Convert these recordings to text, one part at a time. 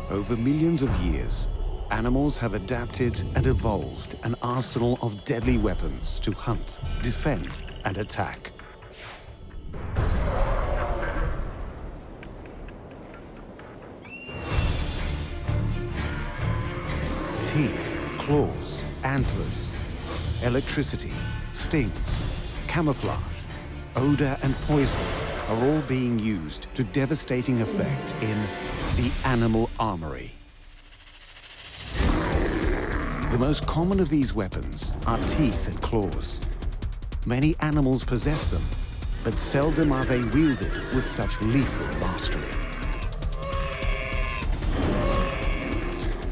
Over millions of years, animals have adapted and evolved an arsenal of deadly weapons to hunt, defend, and attack. Teeth, claws, antlers, electricity, stings, camouflage, odor and poisons are all being used to devastating effect in the animal armory. The most common of these weapons are teeth and claws. Many animals possess them, but seldom are they wielded with such lethal mastery.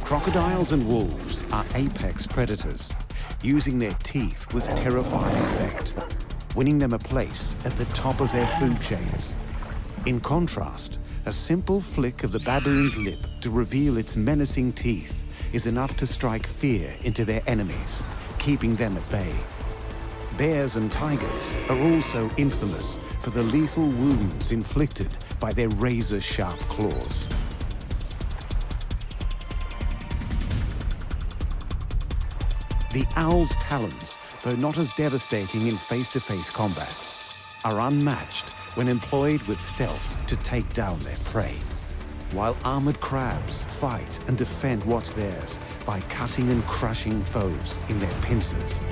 Crocodiles and wolves are apex predators, using their teeth with terrifying effect, winning them a place at the top of their food chains. In contrast, a simple flick of the baboon's lip to reveal its menacing teeth is enough to strike fear into their enemies, keeping them at bay. Bears and tigers are also infamous for the lethal wounds inflicted by their razor-sharp claws. The owl's talons, though not as devastating in face-to-face combat, are unmatched when employed with stealth to take down their prey, while armored crabs fight and defend what's theirs by cutting and crushing foes in their pincers.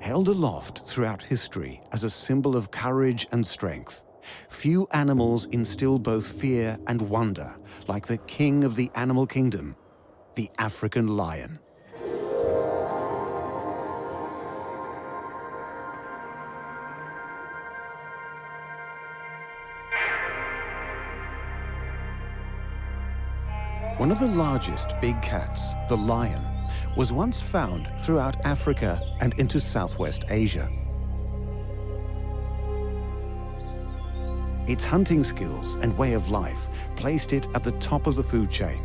Held aloft throughout history as a symbol of courage and strength, few animals instill both fear and wonder like the king of the animal kingdom, the African lion. One of the largest big cats, the lion, was once found throughout Africa and into Southwest Asia. Its hunting skills and way of life placed it at the top of the food chain.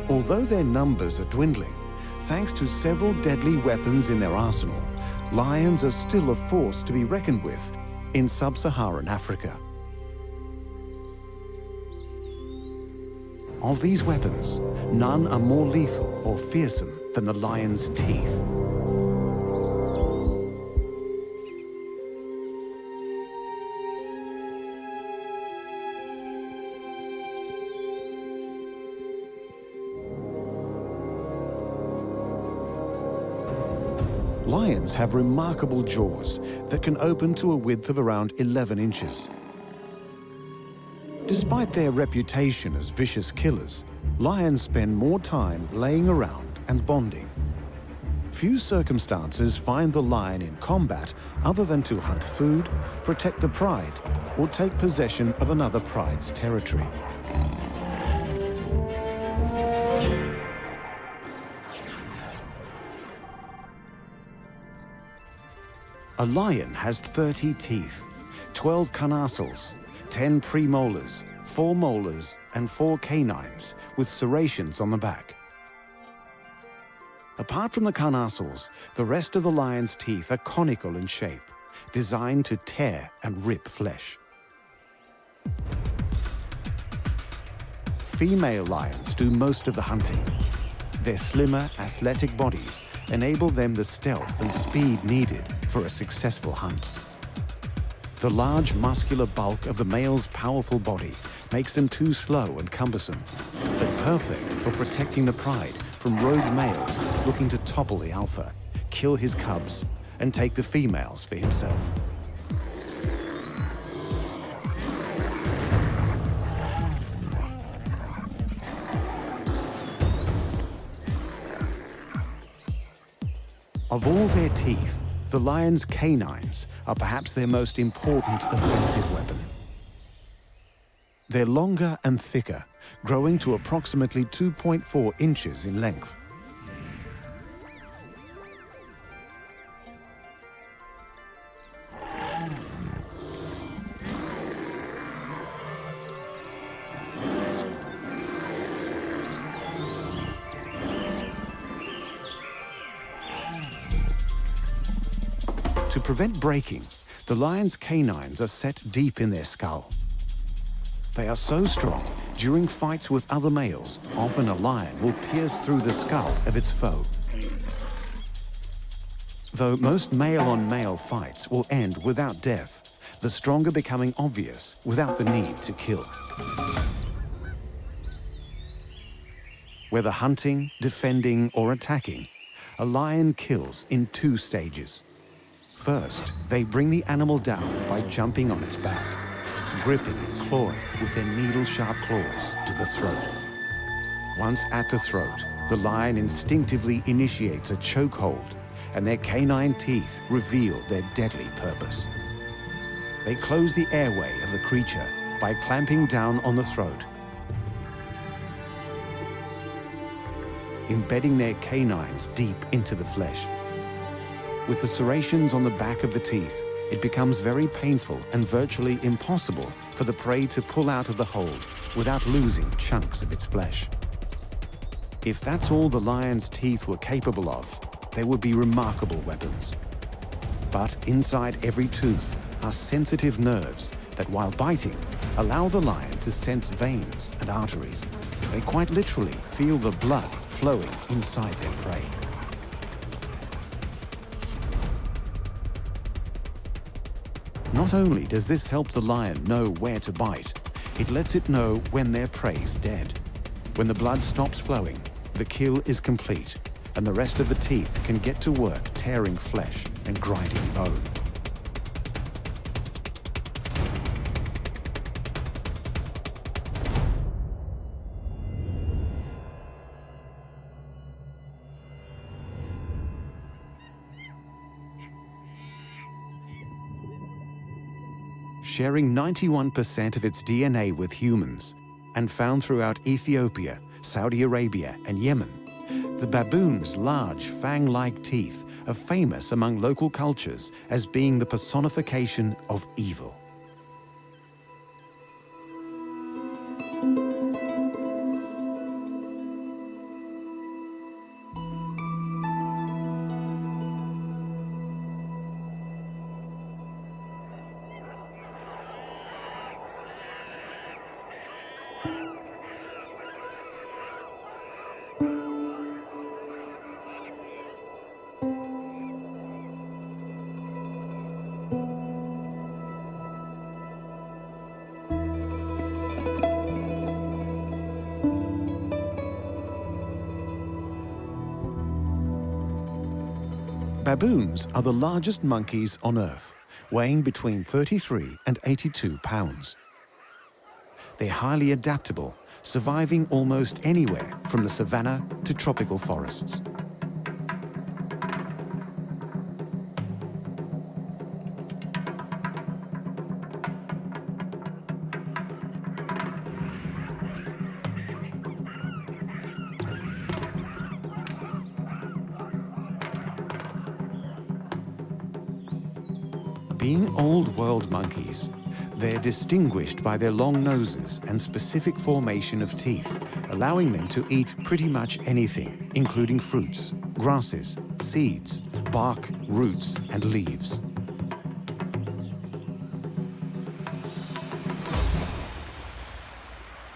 Although their numbers are dwindling, thanks to several deadly weapons in their arsenal, lions are still a force to be reckoned with in sub-Saharan Africa. Of these weapons, none are more lethal or fearsome than the lion's teeth. Lions have remarkable jaws that can open to a width of around 11 inches. Despite their reputation as vicious killers, lions spend more time laying around and bonding. Few circumstances find the lion in combat other than to hunt food, protect the pride, or take possession of another pride's territory. A lion has 30 teeth, 12 carnassials, 10 premolars, 4 molars, and 4 canines with serrations on the back. Apart from the carnassials, the rest of the lion's teeth are conical in shape, designed to tear and rip flesh. Female lions do most of the hunting. Their slimmer, athletic bodies enable them the stealth and speed needed for a successful hunt. The large muscular bulk of the male's powerful body makes them too slow and cumbersome, but perfect for protecting the pride from rogue males looking to topple the alpha, kill his cubs, and take the females for himself. Of all their teeth, the lion's canines are perhaps their most important offensive weapon. They're longer and thicker, growing to approximately 2.4 inches in length. prevent breaking, the lion's canines are set deep in their skull. They are so strong, during fights with other males, often a lion will pierce through the skull of its foe. Though most male-on-male fights will end without death, the stronger becoming obvious without the need to kill. Whether hunting, defending, or attacking, a lion kills in 2 stages. First, they bring the animal down by jumping on its back, gripping and clawing with their needle-sharp claws to the throat. Once at the throat, the lion instinctively initiates a chokehold, and their canine teeth reveal their deadly purpose. They close the airway of the creature by clamping down on the throat, embedding their canines deep into the flesh. With the serrations on the back of the teeth, it becomes very painful and virtually impossible for the prey to pull out of the hold without losing chunks of its flesh. If that's all the lion's teeth were capable of, they would be remarkable weapons. But inside every tooth are sensitive nerves that, while biting, allow the lion to sense veins and arteries. They quite literally feel the blood flowing inside their prey. Not only does this help the lion know where to bite, it lets it know when their prey's dead. When the blood stops flowing, the kill is complete, and the rest of the teeth can get to work tearing flesh and grinding bone. Sharing 91% of its DNA with humans, and found throughout Ethiopia, Saudi Arabia, and Yemen, the baboon's large fang-like teeth are famous among local cultures as being the personification of evil. Baboons are the largest monkeys on Earth, weighing between 33 and 82 pounds. They're highly adaptable, surviving almost anywhere from the savanna to tropical forests. Being old-world monkeys, they're distinguished by their long noses and specific formation of teeth, allowing them to eat pretty much anything, including fruits, grasses, seeds, bark, roots, and leaves.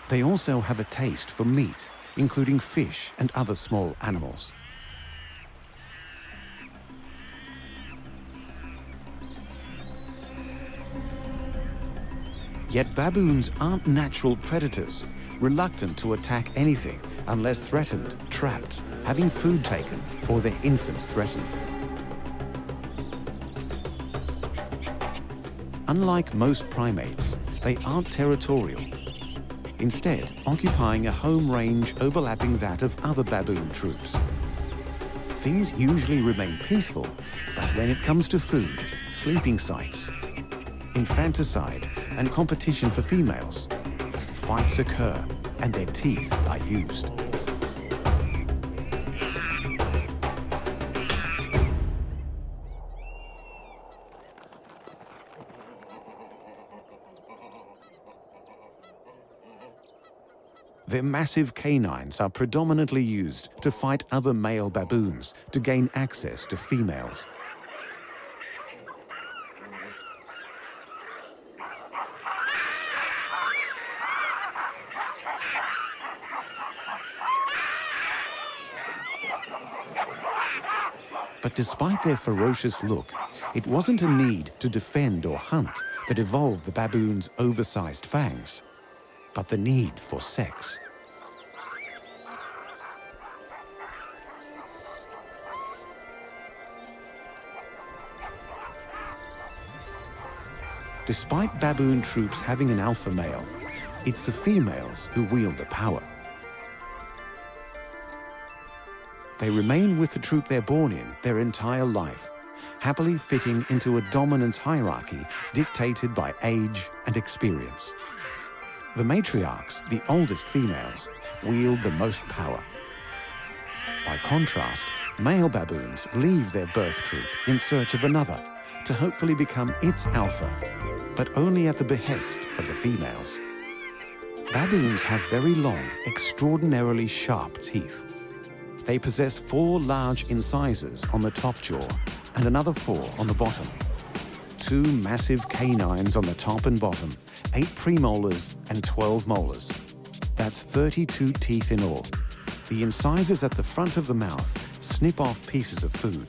They also have a taste for meat, including fish and other small animals. Yet baboons aren't natural predators, reluctant to attack anything unless threatened, trapped, having food taken, or their infants threatened. Unlike most primates, they aren't territorial, instead occupying a home range overlapping that of other baboon troops. Things usually remain peaceful, but when it comes to food, sleeping sites, infanticide, and competition for females, fights occur and their teeth are used. Their massive canines are predominantly used to fight other male baboons to gain access to females. But despite their ferocious look, it wasn't a need to defend or hunt that evolved the baboon's oversized fangs, but the need for sex. Despite baboon troops having an alpha male, it's the females who wield the power. They remain with the troop they're born in their entire life, happily fitting into a dominance hierarchy dictated by age and experience. The matriarchs, the oldest females, wield the most power. By contrast, male baboons leave their birth troop in search of another to hopefully become its alpha, but only at the behest of the females. Baboons have very long, extraordinarily sharp teeth. They possess 4 large incisors on the top jaw and another 4 on the bottom. 2 massive canines on the top and bottom, 8 premolars and 12 molars. That's 32 teeth in all. The incisors at the front of the mouth snip off pieces of food.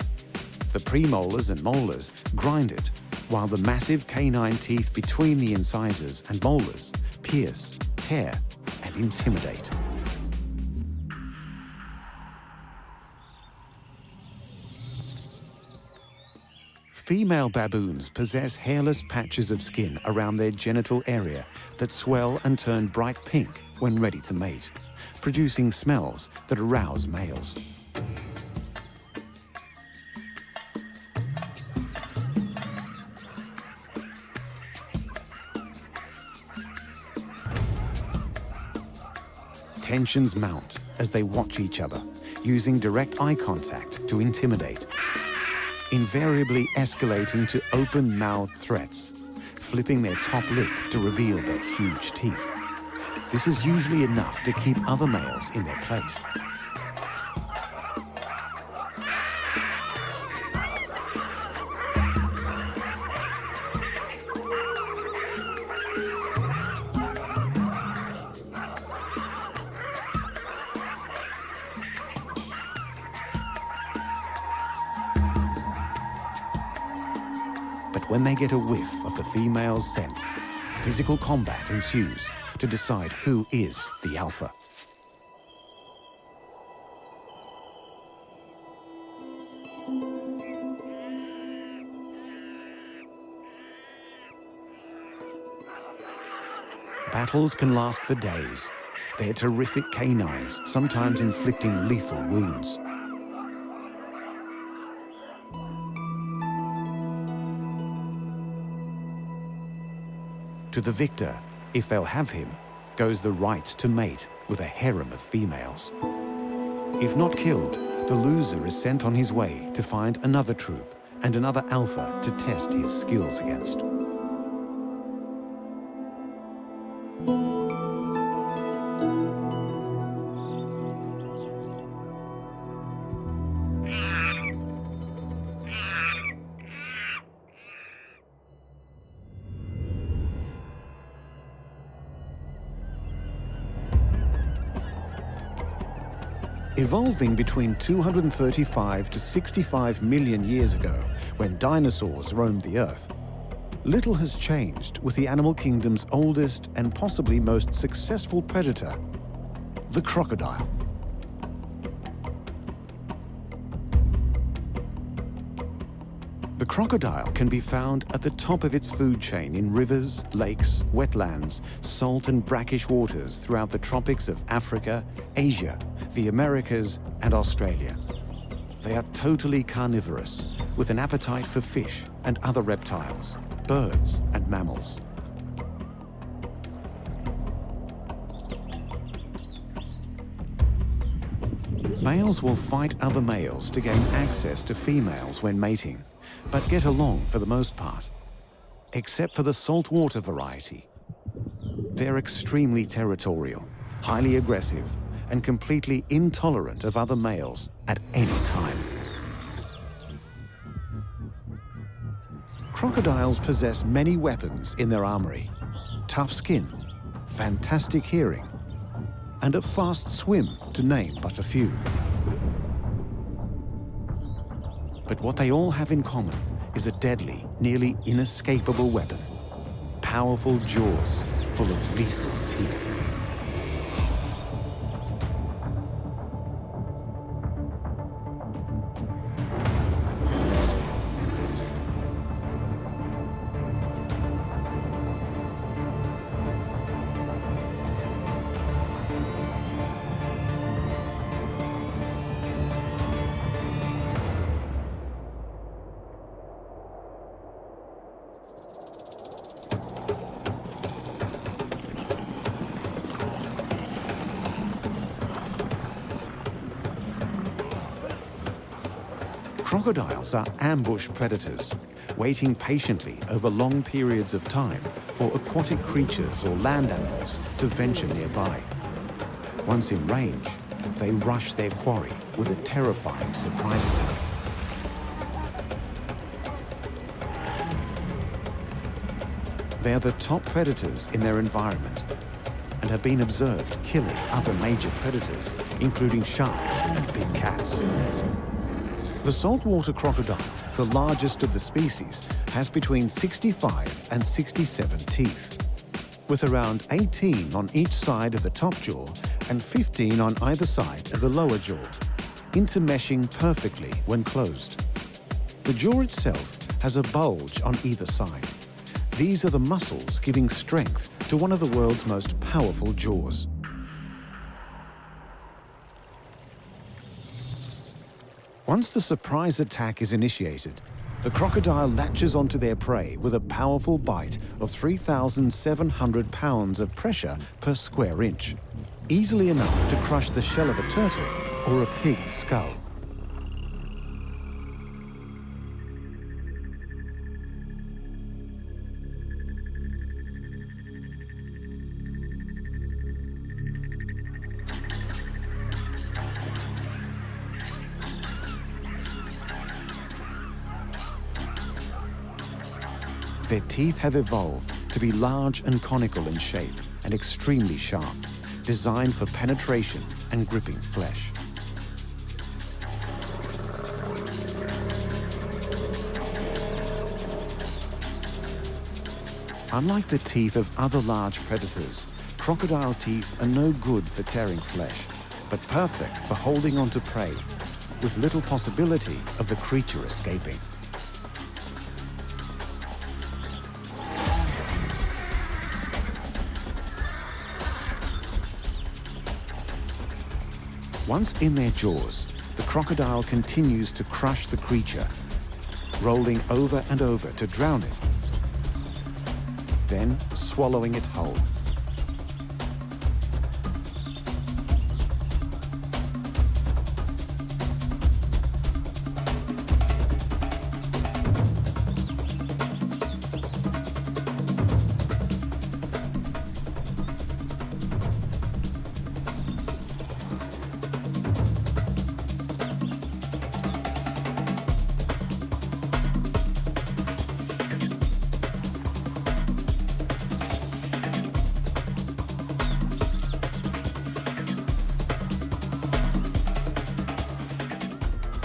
The premolars and molars grind it, while the massive canine teeth between the incisors and molars pierce, tear, and intimidate. Female baboons possess hairless patches of skin around their genital area that swell and turn bright pink when ready to mate, producing smells that arouse males. Tensions mount as they watch each other, using direct eye contact to intimidate, invariably escalating to open-mouthed threats, flipping their top lip to reveal their huge teeth. This is usually enough to keep other males in their place. When they get a whiff of the female's scent, physical combat ensues to decide who is the alpha. Battles can last for days. Their terrific canines sometimes inflicting lethal wounds. To the victor, if they'll have him, goes the right to mate with a harem of females. If not killed, the loser is sent on his way to find another troop and another alpha to test his skills against. Evolving between 235 to 65 million years ago, when dinosaurs roamed the Earth, little has changed with the animal kingdom's oldest and possibly most successful predator, the crocodile. The crocodile can be found at the top of its food chain in rivers, lakes, wetlands, salt and brackish waters throughout the tropics of Africa, Asia, the Americas, and Australia. They are totally carnivorous, with an appetite for fish and other reptiles, birds and mammals. Males will fight other males to gain access to females when mating, but get along for the most part, except for the saltwater variety. They're extremely territorial, highly aggressive, and completely intolerant of other males at any time. Crocodiles possess many weapons in their armory: tough skin, fantastic hearing, and a fast swim, to name but a few. But what they all have in common is a deadly, nearly inescapable weapon. Powerful jaws full of lethal teeth. Crocodiles are ambush predators, waiting patiently over long periods of time for aquatic creatures or land animals to venture nearby. Once in range, they rush their quarry with a terrifying surprise attack. They are the top predators in their environment and have been observed killing other major predators, including sharks and big cats. The saltwater crocodile, the largest of the species, has between 65 and 67 teeth, with around 18 on each side of the top jaw and 15 on either side of the lower jaw, intermeshing perfectly when closed. The jaw itself has a bulge on either side. These are the muscles giving strength to one of the world's most powerful jaws. Once the surprise attack is initiated, the crocodile latches onto their prey with a powerful bite of 3,700 pounds of pressure per square inch, easily enough to crush the shell of a turtle or a pig's skull. Their teeth have evolved to be large and conical in shape and extremely sharp, designed for penetration and gripping flesh. Unlike the teeth of other large predators, crocodile teeth are no good for tearing flesh, but perfect for holding onto prey, with little possibility of the creature escaping. Once in their jaws, the crocodile continues to crush the creature, rolling over and over to drown it, then swallowing it whole.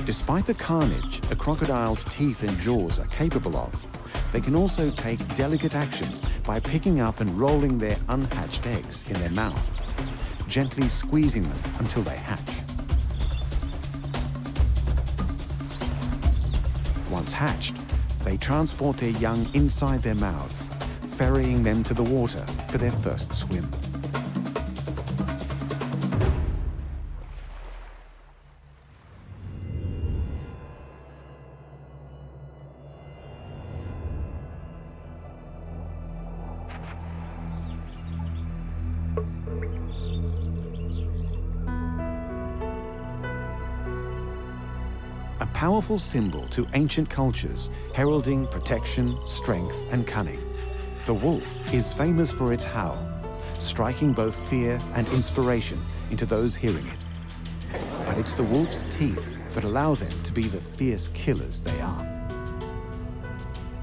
Despite the carnage a crocodile's teeth and jaws are capable of, they can also take delicate action by picking up and rolling their unhatched eggs in their mouth, gently squeezing them until they hatch. Once hatched, they transport their young inside their mouths, ferrying them to the water for their first swim. A powerful symbol to ancient cultures, heralding protection, strength, and cunning. The wolf is famous for its howl, striking both fear and inspiration into those hearing it. But it's the wolf's teeth that allow them to be the fierce killers they are.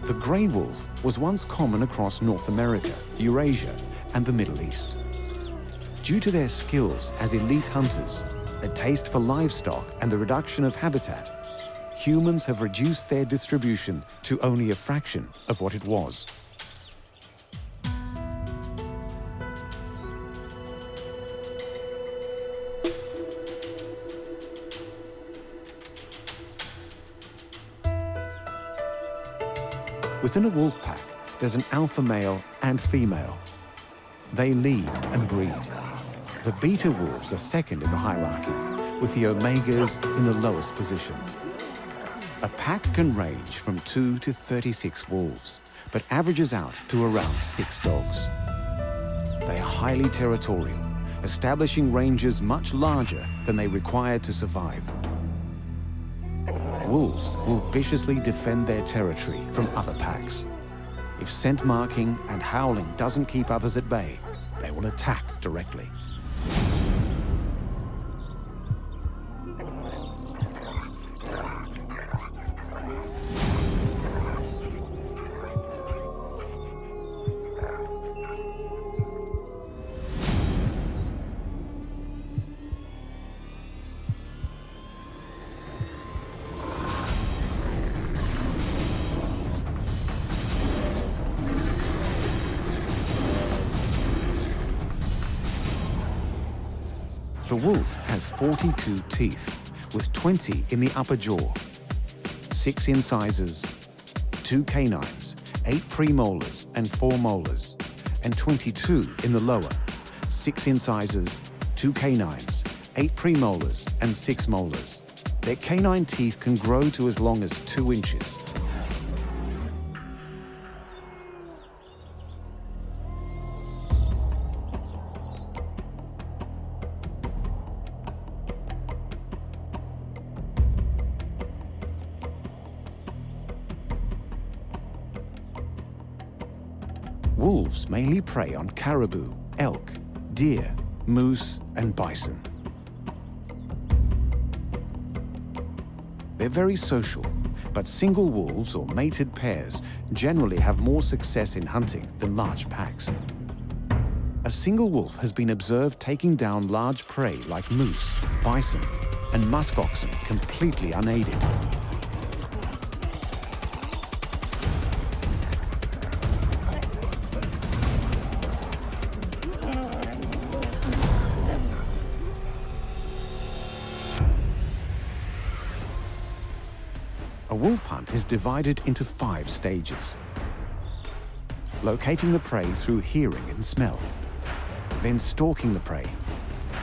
The grey wolf was once common across North America, Eurasia, and the Middle East. Due to their skills as elite hunters, a taste for livestock, and the reduction of habitat, humans have reduced their distribution to only a fraction of what it was. Within a wolf pack, there's an alpha male and female. They lead and breed. The beta wolves are second in the hierarchy, with the omegas in the lowest position. A pack can range from 2 to 36 wolves, but averages out to around 6 dogs. They are highly territorial, establishing ranges much larger than they require to survive. Wolves will viciously defend their territory from other packs. If scent marking and howling doesn't keep others at bay, they will attack directly. The wolf has 42 teeth, with 20 in the upper jaw, 6 incisors, 2 canines, 8 premolars and 4 molars, and 22 in the lower, 6 incisors, 2 canines, 8 premolars and 6 molars. Their canine teeth can grow to as long as 2 inches. Wolves mainly prey on caribou, elk, deer, moose, and bison. They're very social, but single wolves or mated pairs generally have more success in hunting than large packs. A single wolf has been observed taking down large prey like moose, bison, and musk oxen completely unaided. A wolf hunt is divided into 5 stages. Locating the prey through hearing and smell, then stalking the prey,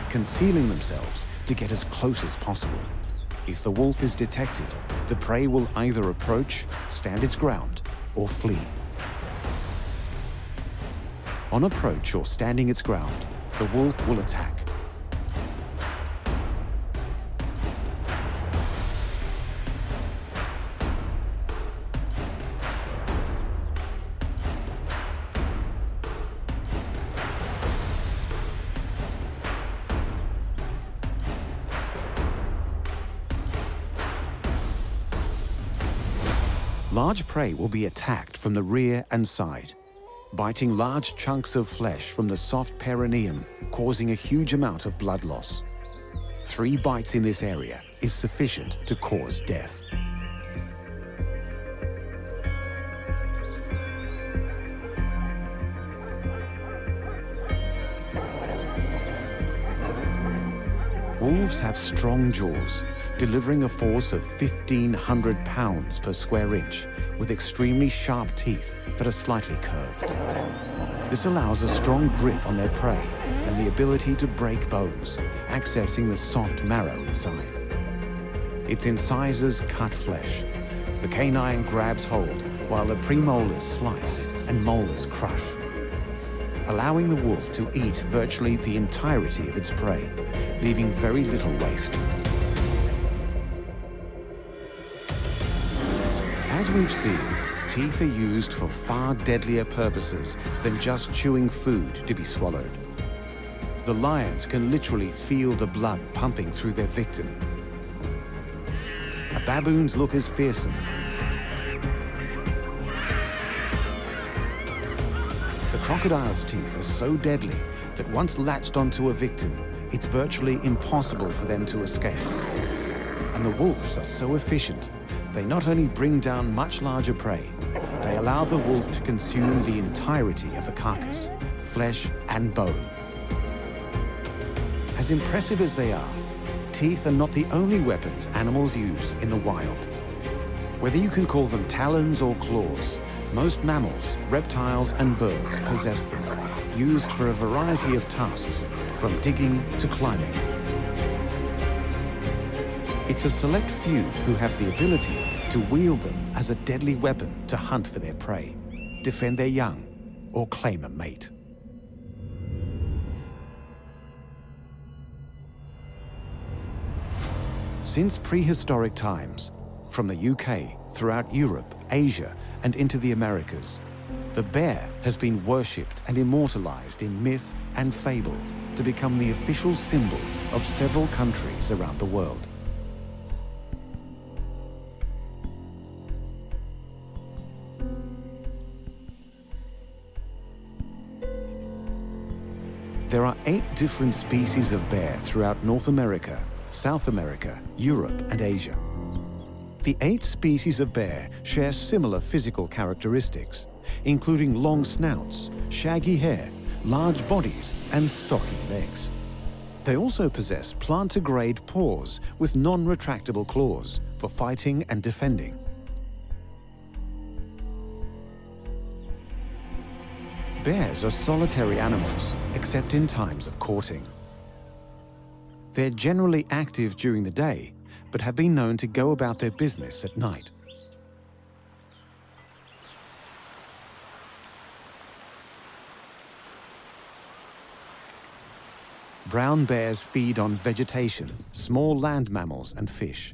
concealing themselves to get as close as possible. If the wolf is detected, the prey will either approach, stand its ground, or flee. On approach or standing its ground, the wolf will attack. Large prey will be attacked from the rear and side, biting large chunks of flesh from the soft perineum, causing a huge amount of blood loss. 3 bites in this area is sufficient to cause death. Wolves have strong jaws, delivering a force of 1,500 pounds per square inch, with extremely sharp teeth that are slightly curved. This allows a strong grip on their prey and the ability to break bones, accessing the soft marrow inside. Its incisors cut flesh. The canine grabs hold while the premolars slice and molars crush, allowing the wolf to eat virtually the entirety of its prey, leaving very little waste. As we've seen, teeth are used for far deadlier purposes than just chewing food to be swallowed. The lions can literally feel the blood pumping through their victim. A baboon's look is fearsome. The crocodile's teeth are so deadly that once latched onto a victim, it's virtually impossible for them to escape. And the wolves are so efficient They not only bring down much larger prey, they allow the wolf to consume the entirety of the carcass, flesh and bone. As impressive as they are, teeth are not the only weapons animals use in the wild. Whether you can call them talons or claws, most mammals, reptiles and birds possess them, used for a variety of tasks, from digging to climbing. It's a select few who have the ability to wield them as a deadly weapon to hunt for their prey, defend their young, or claim a mate. Since prehistoric times, from the UK, throughout Europe, Asia, and into the Americas, the bear has been worshipped and immortalized in myth and fable to become the official symbol of several countries around the world. There are 8 different species of bear throughout North America, South America, Europe, and Asia. The 8 species of bear share similar physical characteristics, including long snouts, shaggy hair, large bodies, and stocky legs. They also possess plantar-grade paws with non-retractable claws for fighting and defending. Bears are solitary animals, except in times of courting. They're generally active during the day, but have been known to go about their business at night. Brown bears feed on vegetation, small land mammals, and fish.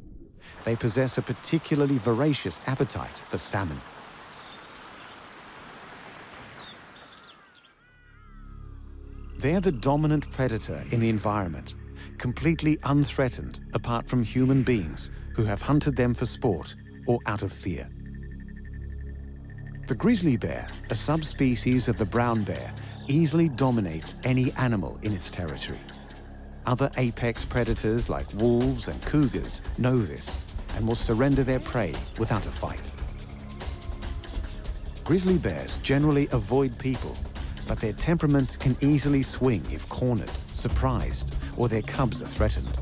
They possess a particularly voracious appetite for salmon. They're the dominant predator in the environment, completely unthreatened apart from human beings who have hunted them for sport or out of fear. The grizzly bear, a subspecies of the brown bear, easily dominates any animal in its territory. Other apex predators like wolves and cougars know this and will surrender their prey without a fight. Grizzly bears generally avoid people, but their temperament can easily swing if cornered, surprised, or their cubs are threatened.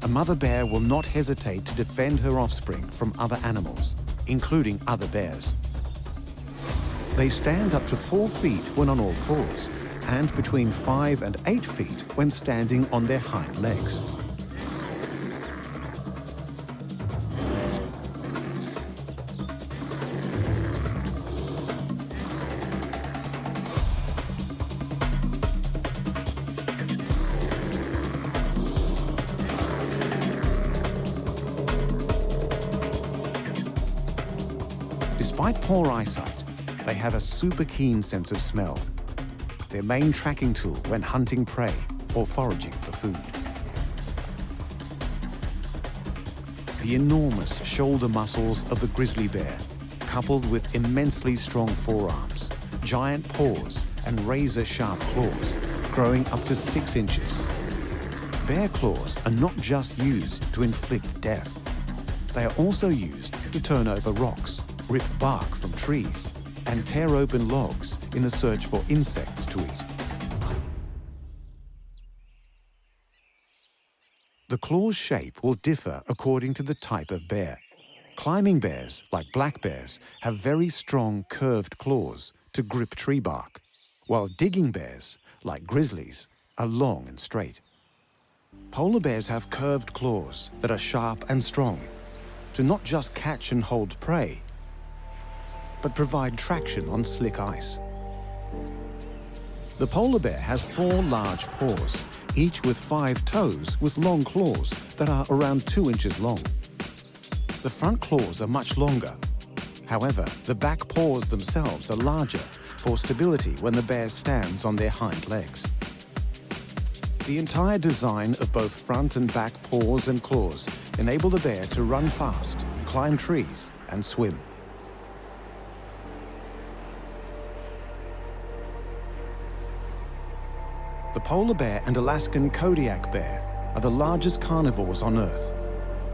A mother bear will not hesitate to defend her offspring from other animals, including other bears. They stand up to 4 feet when on all fours, and between 5 and 8 feet when standing on their hind legs. Despite poor eyesight, they have a super keen sense of smell, their main tracking tool when hunting prey or foraging for food. The enormous shoulder muscles of the grizzly bear, coupled with immensely strong forearms, giant paws, and razor-sharp claws, growing up to 6 inches. Bear claws are not just used to inflict death. They are also used to turn over rocks, rip bark from trees, and tear open logs in the search for insects to eat. The claw's shape will differ according to the type of bear. Climbing bears, like black bears, have very strong curved claws to grip tree bark, while digging bears, like grizzlies, are long and straight. Polar bears have curved claws that are sharp and strong to not just catch and hold prey, but provide traction on slick ice. The polar bear has 4 large paws, each with 5 toes with long claws that are around 2 inches long. The front claws are much longer. However, the back paws themselves are larger for stability when the bear stands on their hind legs. The entire design of both front and back paws and claws enable the bear to run fast, climb trees, and swim. The polar bear and Alaskan Kodiak bear are the largest carnivores on Earth.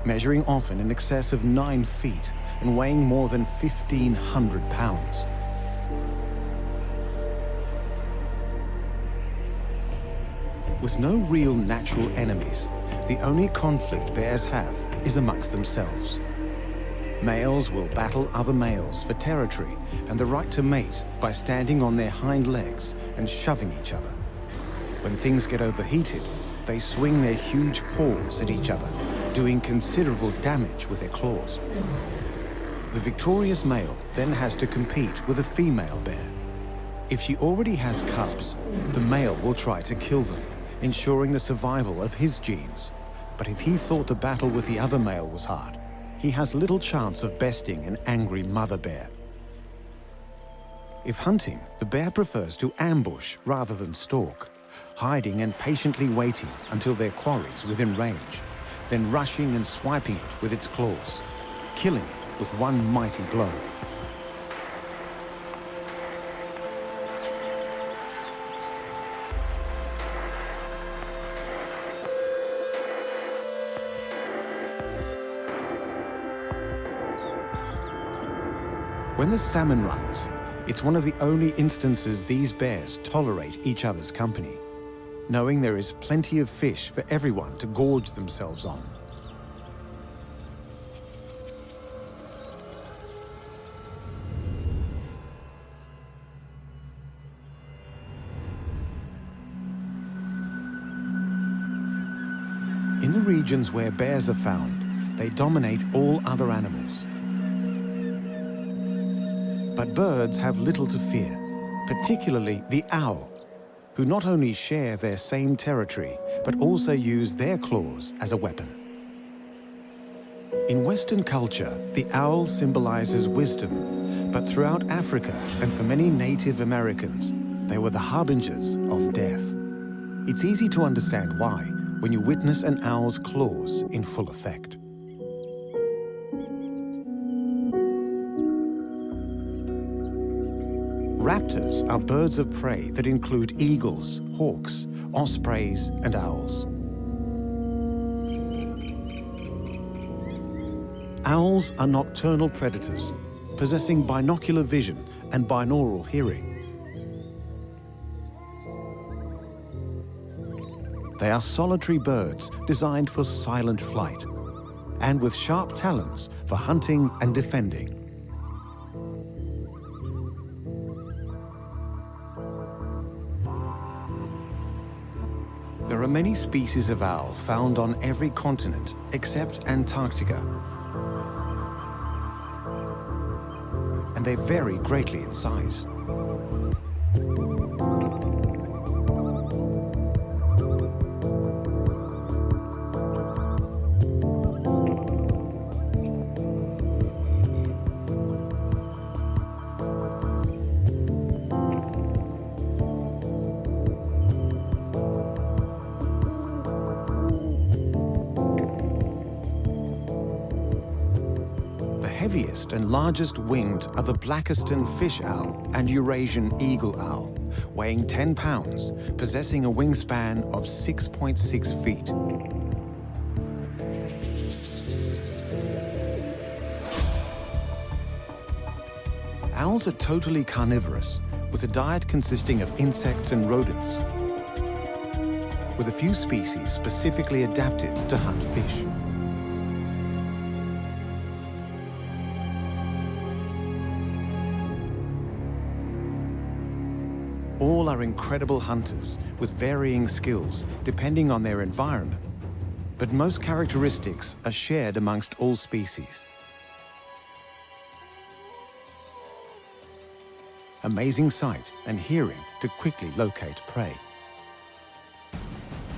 measuring often in excess of 9 feet and weighing more than 1,500 pounds. With no real natural enemies, the only conflict bears have is amongst themselves. Males will battle other males for territory and the right to mate by standing on their hind legs and shoving each other. When things get overheated, they swing their huge paws at each other, doing considerable damage with their claws. The victorious male then has to compete with a female bear. If she already has cubs, the male will try to kill them, ensuring the survival of his genes. But if he thought the battle with the other male was hard, he has little chance of besting an angry mother bear. If hunting, the bear prefers to ambush rather than stalk, hiding and patiently waiting until their quarry's within range, then rushing and swiping it with its claws, killing it with one mighty blow. When the salmon runs, it's one of the only instances these bears tolerate each other's company, knowing there is plenty of fish for everyone to gorge themselves on. In the regions where bears are found, they dominate all other animals. But birds have little to fear, particularly the owl, who not only share their same territory, but also use their claws as a weapon. In Western culture, the owl symbolizes wisdom, but throughout Africa and for many Native Americans, they were the harbingers of death. It's easy to understand why when you witness an owl's claws in full effect. Raptors are birds of prey that include eagles, hawks, ospreys, and owls. Owls are nocturnal predators, possessing binocular vision and binaural hearing. They are solitary birds designed for silent flight, and with sharp talons for hunting and defending. There are many species of owl found on every continent except Antarctica, and they vary greatly in size. The heaviest and largest winged are the Blackiston fish owl and Eurasian eagle owl, weighing 10 pounds, possessing a wingspan of 6.6 feet. Owls are totally carnivorous, with a diet consisting of insects and rodents, with a few species specifically adapted to hunt fish. All are incredible hunters with varying skills depending on their environment, but most characteristics are shared amongst all species. Amazing sight and hearing to quickly locate prey.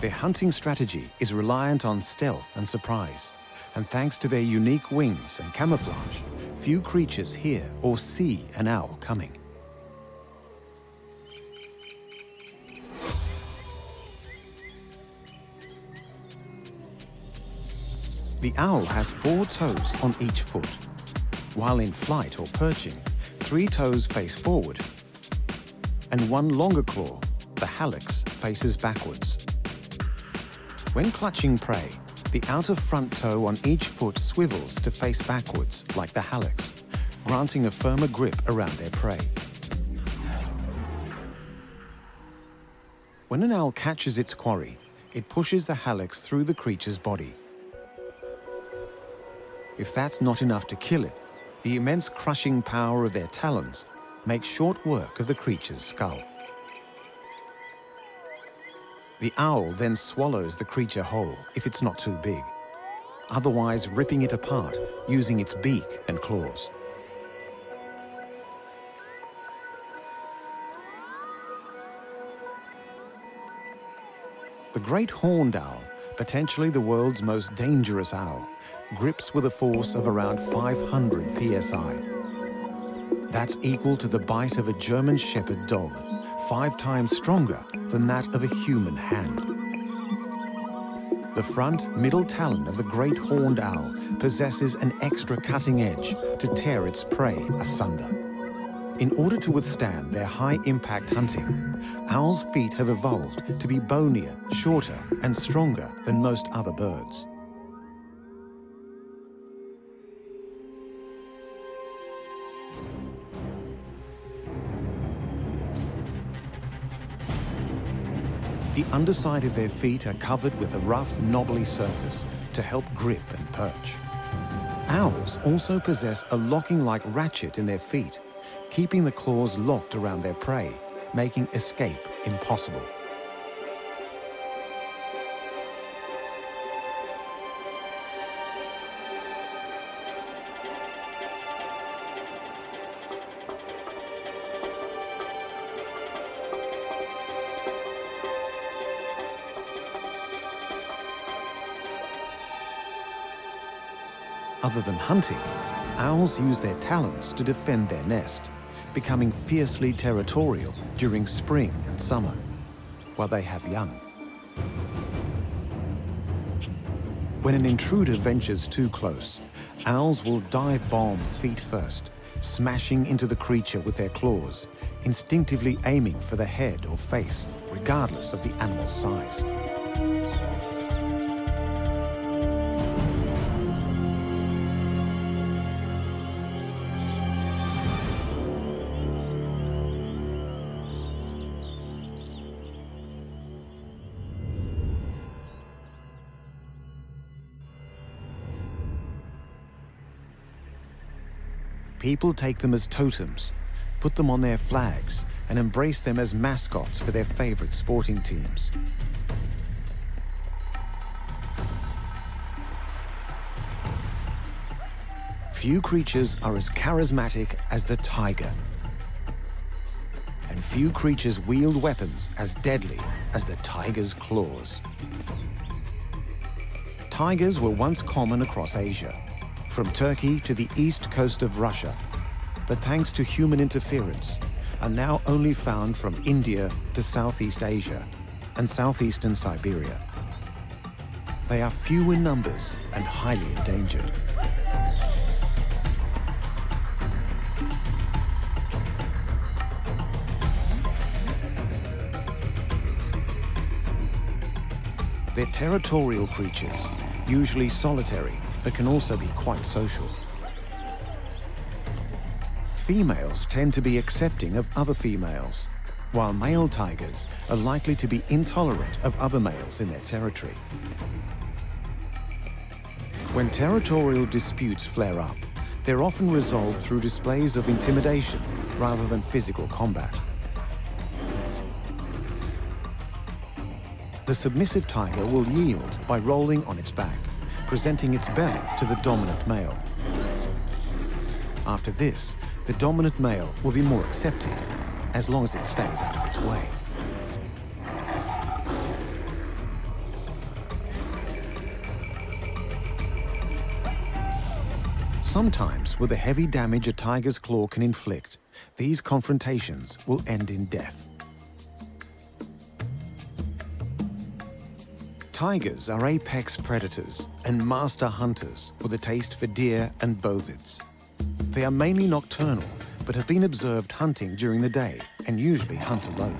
Their hunting strategy is reliant on stealth and surprise, and thanks to their unique wings and camouflage, few creatures hear or see an owl coming. The owl has 4 toes on each foot. While in flight or perching, 3 toes face forward, and one longer claw, the hallux, faces backwards. When clutching prey, The outer front toe on each foot swivels to face backwards, like the hallux, granting a firmer grip around their prey. When an owl catches its quarry, it pushes the hallux through the creature's body. If that's not enough to kill it, the immense crushing power of their talons makes short work of the creature's skull. The owl then swallows the creature whole if it's not too big, otherwise ripping it apart using its beak and claws. The great horned owl, potentially the world's most dangerous owl, grips with a force of around 500 psi. That's equal to the bite of a German shepherd dog, 5 times stronger than that of a human hand. The front middle talon of the great horned owl possesses an extra cutting edge to tear its prey asunder. In order to withstand their high-impact hunting, owls' feet have evolved to be bonier, shorter, and stronger than most other birds. The underside of their feet are covered with a rough, knobbly surface to help grip and perch. Owls also possess a locking-like ratchet in their feet, keeping the claws locked around their prey, making escape impossible. Other than hunting, owls use their talons to defend their nest, becoming fiercely territorial during spring and summer, while they have young. When an intruder ventures too close, owls will dive bomb feet first, smashing into the creature with their claws, instinctively aiming for the head or face, regardless of the animal's size. People take them as totems, put them on their flags, and embrace them as mascots for their favorite sporting teams. Few creatures are as charismatic as the tiger, and few creatures wield weapons as deadly as the tiger's claws. Tigers were once common across Asia, from Turkey to the east coast of Russia, but thanks to human interference, are now only found from India to Southeast Asia and southeastern Siberia. They are few in numbers and highly endangered. They're territorial creatures, usually solitary, but can also be quite social. Females tend to be accepting of other females, while male tigers are likely to be intolerant of other males in their territory. When territorial disputes flare up, they're often resolved through displays of intimidation rather than physical combat. The submissive tiger will yield by rolling on its back, presenting its belly to the dominant male. After this, the dominant male will be more accepting, as long as it stays out of its way. Sometimes, with the heavy damage a tiger's claw can inflict, these confrontations will end in death. Tigers are apex predators and master hunters with a taste for deer and bovids. They are mainly nocturnal, but have been observed hunting during the day and usually hunt alone.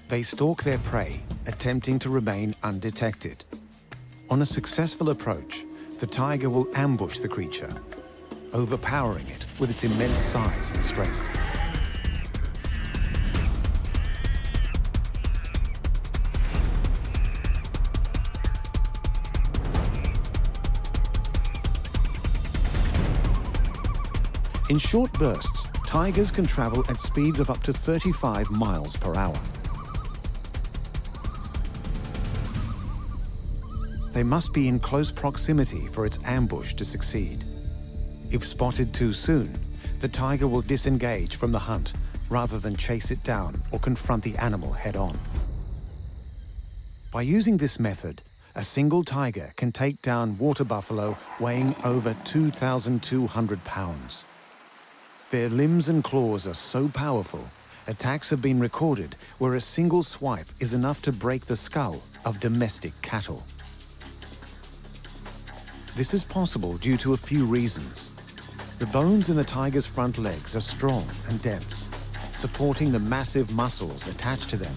They stalk their prey, attempting to remain undetected. On a successful approach, the tiger will ambush the creature, overpowering it with its immense size and strength. In short bursts, tigers can travel at speeds of up to 35 miles per hour. They must be in close proximity for its ambush to succeed. If spotted too soon, the tiger will disengage from the hunt rather than chase it down or confront the animal head-on. By using this method, a single tiger can take down water buffalo weighing over 2,200 pounds. Their limbs and claws are so powerful, attacks have been recorded where a single swipe is enough to break the skull of domestic cattle. This is possible due to a few reasons. The bones in the tiger's front legs are strong and dense, supporting the massive muscles attached to them.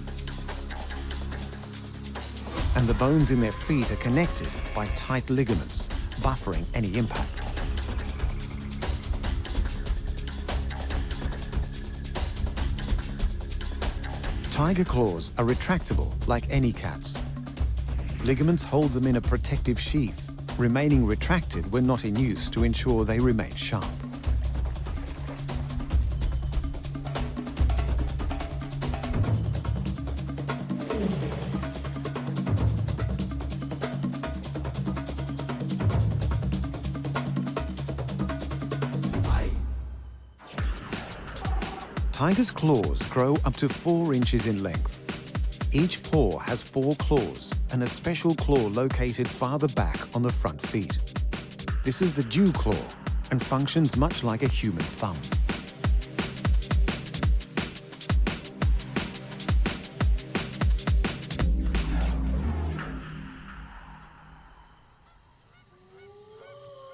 And the bones in their feet are connected by tight ligaments, buffering any impact. Tiger claws are retractable like any cat's. Ligaments hold them in a protective sheath, remaining retracted when not in use to ensure they remain sharp. Tigers' claws grow up to 4 inches in length. Each paw has 4 claws and a special claw located farther back on the front feet. This is the dew claw and functions much like a human thumb.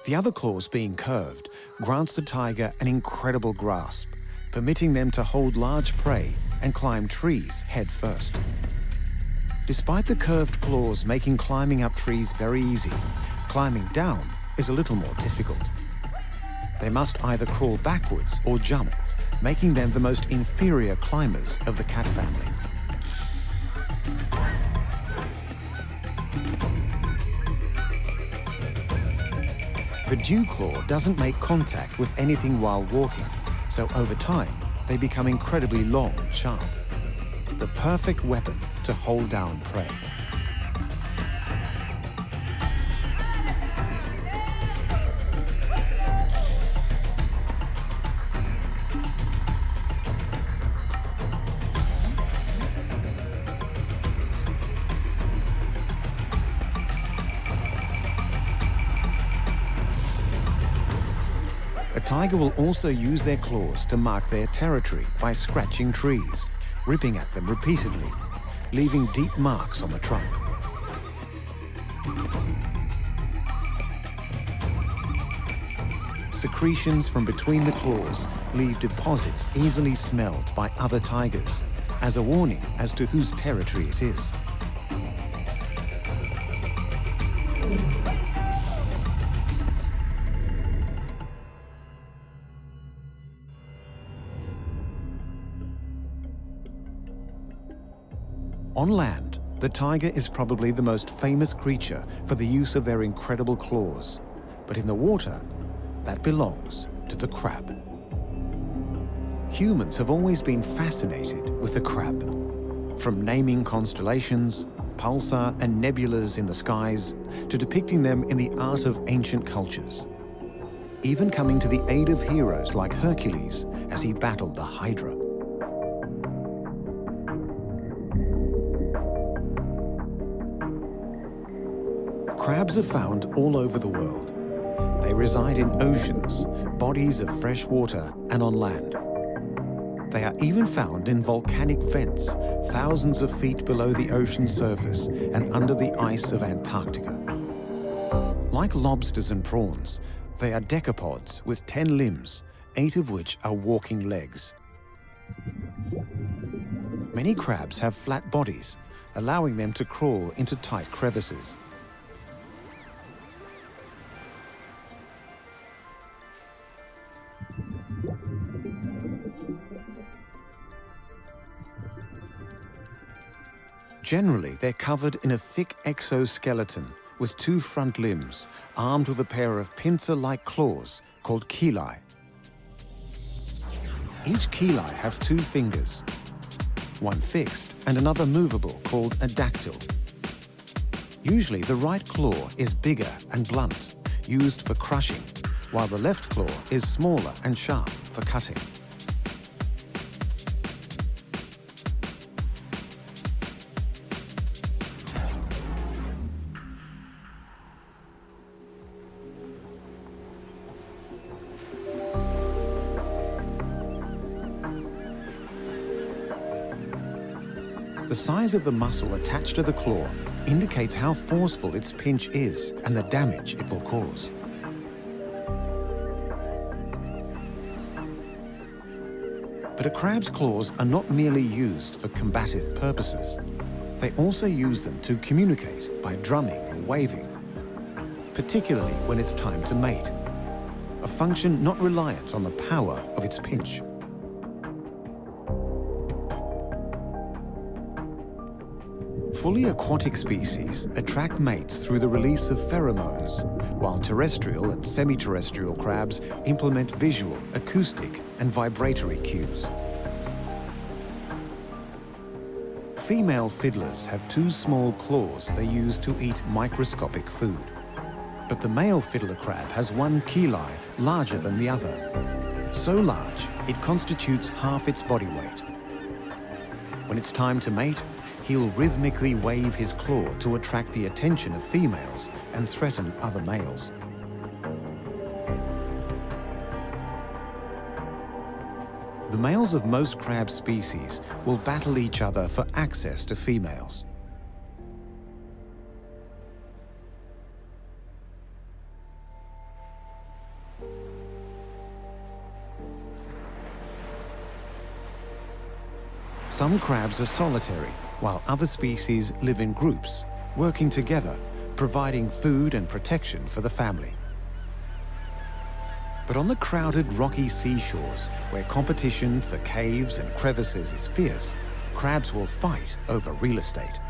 The other claws being curved grants the tiger an incredible grasp, permitting them to hold large prey and climb trees head first. Despite the curved claws making climbing up trees very easy, climbing down is a little more difficult. They must either crawl backwards or jump, making them the most inferior climbers of the cat family. The dew claw doesn't make contact with anything while walking, so over time, they become incredibly long and sharp. The perfect weapon to hold down prey. A tiger will also use their claws to mark their territory by scratching trees, ripping at them repeatedly, leaving deep marks on the trunk. Secretions from between the claws leave deposits easily smelled by other tigers, as a warning as to whose territory it is. On land, the tiger is probably the most famous creature for the use of their incredible claws. But in the water, that belongs to the crab. Humans have always been fascinated with the crab. From naming constellations, pulsar and nebulas in the skies, to depicting them in the art of ancient cultures. Even coming to the aid of heroes like Hercules as he battled the Hydra. Crabs are found all over the world. They reside in oceans, bodies of fresh water, and on land. They are even found in volcanic vents, thousands of feet below the ocean surface and under the ice of Antarctica. Like lobsters and prawns, they are decapods with 10 limbs, 8 of which are walking legs. Many crabs have flat bodies, allowing them to crawl into tight crevices. Generally, they're covered in a thick exoskeleton with 2 front limbs, armed with a pair of pincer-like claws called chelae. Each chelae have 2 fingers, one fixed and another movable called a dactyl. Usually the right claw is bigger and blunt, used for crushing, while the left claw is smaller and sharp for cutting. The size of the muscle attached to the claw indicates how forceful its pinch is and the damage it will cause. But a crab's claws are not merely used for combative purposes. They also use them to communicate by drumming and waving, particularly when it's time to mate, a function not reliant on the power of its pinch. Fully aquatic species attract mates through the release of pheromones, while terrestrial and semi-terrestrial crabs implement visual, acoustic, and vibratory cues. Female fiddlers have 2 small claws they use to eat microscopic food. But the male fiddler crab has 1 chelae larger than the other, so large it constitutes half its body weight. When it's time to mate, he'll rhythmically wave his claw to attract the attention of females and threaten other males. The males of most crab species will battle each other for access to females. Some crabs are solitary, while other species live in groups, working together, providing food and protection for the family. But on the crowded rocky seashores, where competition for caves and crevices is fierce, crabs will fight over real estate.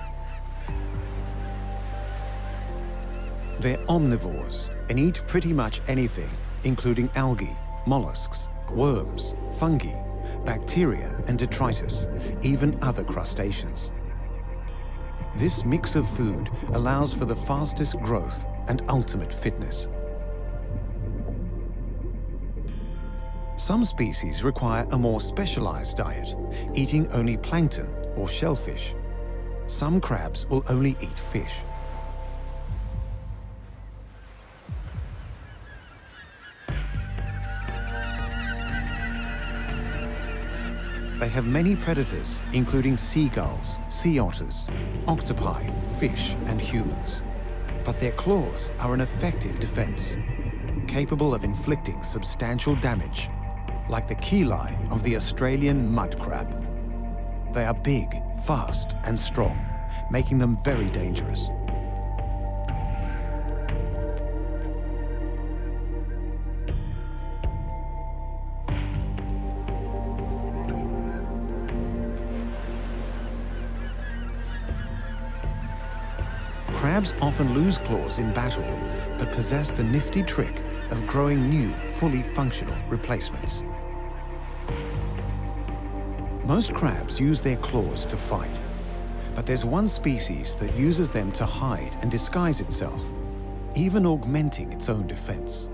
They're omnivores and eat pretty much anything, including algae, mollusks, worms, fungi, bacteria and detritus, even other crustaceans. This mix of food allows for the fastest growth and ultimate fitness. Some species require a more specialized diet, eating only plankton or shellfish. Some crabs will only eat fish. They have many predators, including seagulls, sea otters, octopi, fish, and humans. But their claws are an effective defense, capable of inflicting substantial damage, like the chelae of the Australian mud crab. They are big, fast, and strong, making them very dangerous. Crabs often lose claws in battle, but possess the nifty trick of growing new, fully functional replacements. Most crabs use their claws to fight, but there's one species that uses them to hide and disguise itself, even augmenting its own defense.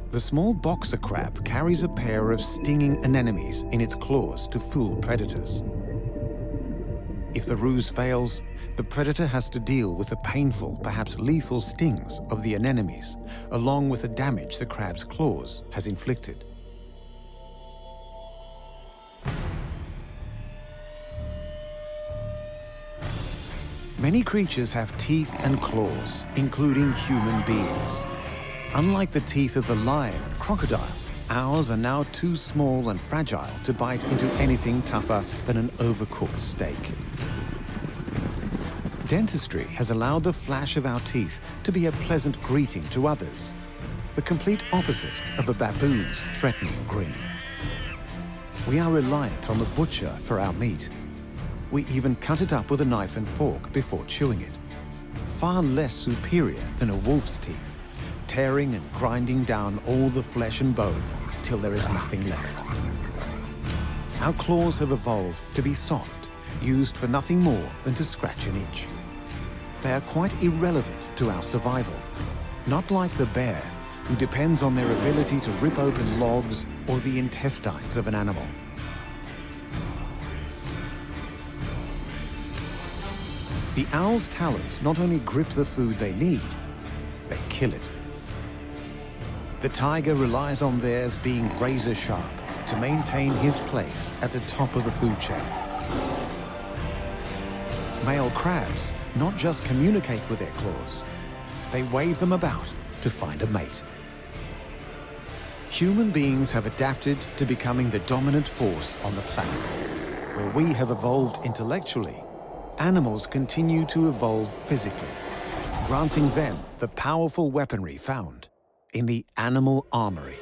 The small boxer crab carries a pair of stinging anemones in its claws to fool predators. If the ruse fails, the predator has to deal with the painful, perhaps lethal stings of the anemones, along with the damage the crab's claws has inflicted. Many creatures have teeth and claws, including human beings. Unlike the teeth of the lion and crocodile, Ours are now too small and fragile to bite into anything tougher than an overcooked steak. Dentistry has allowed the flash of our teeth to be a pleasant greeting to others, the complete opposite of a baboon's threatening grin. We are reliant on the butcher for our meat. We even cut it up with a knife and fork before chewing it. Far less superior than a wolf's teeth, tearing and grinding down all the flesh and bone till there is nothing left. Our claws have evolved to be soft, used for nothing more than to scratch an itch. They are quite irrelevant to our survival, not like the bear, who depends on their ability to rip open logs or the intestines of an animal. The owl's talons not only grip the food they need, they kill it. The tiger relies on theirs being razor sharp to maintain his place at the top of the food chain. Male crabs not just communicate with their claws, they wave them about to find a mate. Human beings have adapted to becoming the dominant force on the planet. Where we have evolved intellectually, animals continue to evolve physically, granting them the powerful weaponry found in the animal armory.